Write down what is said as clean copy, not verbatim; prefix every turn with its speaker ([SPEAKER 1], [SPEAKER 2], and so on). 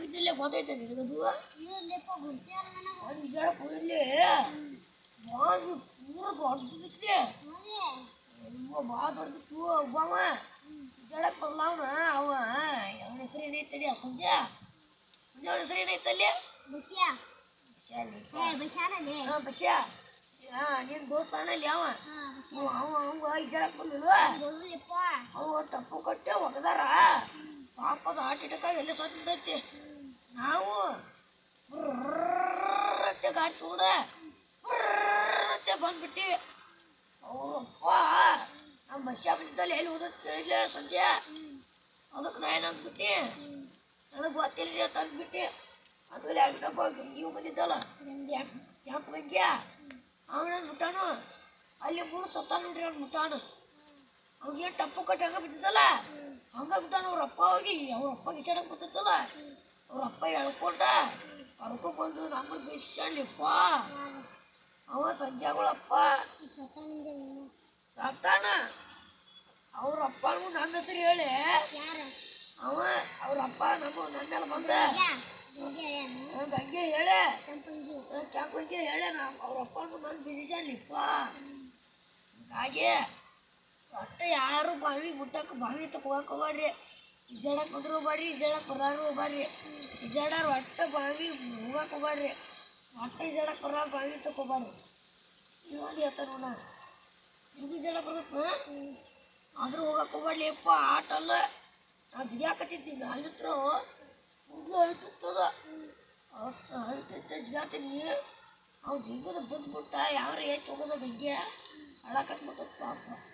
[SPEAKER 1] ಇದಿಲ್ಲೇ ಗೊತ್ತೈತೆ ನಿನಗದು
[SPEAKER 2] ಇಲ್ಲಪ್ಪ ಗೊತ್ತಿಲ್ಲ ನನಗೆ
[SPEAKER 1] ಅದು ಈಜಾಡಕ್ಕೆ ಹೋಗಿರ್ಲಿ ಭಾಳ ಪೂರ ದೊಡ್ಡದಿತ್ಲಿ ಭಾಳ ದೊಡ್ಡದಿತ್ತು ಒಬ್ಬವ ಈಜಾಡಕ್ಕೆ ಬರಲ್ಲ ಅವ ಅವನ ಹೆಸರು ಏನೈತಲ್ಲಿ ಸಂಜೆ ಅವನ ಹೆಸರು ಏನೈತಲ್ಲಿ
[SPEAKER 2] ಬಸ್ಯಾ ಬಸ್ಯಾನಲ್ಲಿ
[SPEAKER 1] ಬಸ್ಯಾ ನಿನ್ನ ದೋಸ್ತಾನಲ್ಲಿ ಅವ ಅವ ಈಜಾಡಕ್ಕೆ ಬಂದಿಲ್ವ ಅವ ತಪ್ಪು ಕಟ್ಟೆ ಒಗದಾರ ಪಾಪದ ಆಟಿಟಕ ಎಲ್ಲ ಸತ್ತೈತಿ ನಾವು ಬರ್ರತ್ತೆ ಗಾಡಿ ತಗೊಂಡ ಬರ್ರತ್ತೆ ಬಂದ್ಬಿಟ್ಟಿವಿ ಅವರಪ್ಪ ನಮ್ಮ ಬಸ್ಸಾ ಬಂದಿದ್ದಲ್ಲಿ ಎಲ್ಲಿ ಹೋದ ಕೇಳಿಲ್ಲ ಸಂಜೆ ಅದಕ್ಕೆ ನಾ ಏನಂದ್ಬಿಟ್ಟು ನನಗೆ ಗೊತ್ತಿಲ್ಲ ತಂದ್ಬಿಟ್ಟು ಅದ್ರಲ್ಲಿ ಆಗಿದ್ದಪ್ಪ ನೀವು ಬಂದಿದ್ದಲ್ಲ ಕ್ಯಾಂಪ್ ಗಂಗ್ಯ ಅವನಂದು ಬಿಟ್ಟಾನು ಅಲ್ಲಿ ಮೂರು ಸತ್ತ ನೋಡ್ರಿ ಅವ್ನು ಬಿಟ್ಟಾನು ಅವ್ನಿಗೆ ಟಪ್ಪು ಕಟ್ಟಿ ಹಂಗೆ ಬಿದ್ದಿದ್ದಲ್ಲ ಹಂಗೆ ಬಿಟ್ಟಾನು ಅವ್ರಪ್ಪ ಹೋಗಿ ಅವ್ರಪ್ಪ ಗಿಸಾಡಕ್ಕೆ ಬಿಟ್ಟಿತ್ತಲ್ಲ ಅವ್ರಪ್ಪ ಎಳ್ಕೊಂಡ ಕರ್ಕೊಂಡ್ಬಂದು ನಮ್ಮನ್ನು ಬೇಯಿಸ್ಕೊಂಡಿಪ್ಪ ಅವ ಸಂಜೆಗಳಪ್ಪ ಸತ್ತಾನ ಅವ್ರಪ್ಪ ನನ್ನ ಹೆಸರು ಹೇಳಿ ಅವ ಅವ್ರಪ್ಪ ನನ್ನೆಲ್ಲ ಬಂದ ಗಂಗೆ ಹೇಳೆ ಕ್ಯಾಂಪಂಗೆ ಹೇಳೆ ಅವ್ರಪ್ಪ ನನ್ನ ಬಿಸಿಸಲಿಪ್ಪ ಹಾಗೆ ಒಟ್ಟು ಯಾರು ಬಾವಿ ಮುಟ್ಟಕ್ಕೆ ಬಾವಿ ತಗೋಕ್ ಹೋಗ್ಬೇಡ್ರಿ ಈಜಾಡಕ್ಕೆ ಬಂದ್ರು ಹೋಗ್ಬೇಡ್ರಿ ಈಜಾಡಕ್ಕೆ ಬರೋರು ಹೋಗ್ಬೇಡ್ರಿ ಈಜಾಡೋರು ಒಟ್ಟು ಬಾವಿ ಹೋಗಕ್ಕೆ ಹೋಗ್ಬೇಡ್ರಿ ಒಟ್ಟು ಈಜಾಡಕ್ಕೆ ಬರೋರು ಬಾವಿ ತಗೋಬೇಡ್ರಿ ಇವಾಗ ಹೇಳ್ತಾನೆ ನೋಡ ನಿಮ್ಗೆ ಈಜಾಡಕ್ಕೆ ಬರ್ತೈತೆ ಆದ್ರೂ ಹೋಗಕ್ಕೆ ಹೋಗ್ಬೇಡ್ಲಿ ಅಪ್ಪ ಆಟ ಅಲ್ಲ ನಾವು ಜಿಗ್ಯಾಕತ್ತಿದ್ದೀವಿ ಹೈತ್ರ ಮೊದಲು ಹೈತದ ಅಷ್ಟು ಹೈತೈತೆ ಜಿಗಾತೀನಿ ಅವು ಜಿಗದ ಬಂದ್ಬಿಟ್ಟ ಯಾವ ಏಟ್ ಹೋಗೋದ ಗಂಗೆ ಹಾಳಾಕತ್ಬಿಟ್ಟದ ಪಾಪ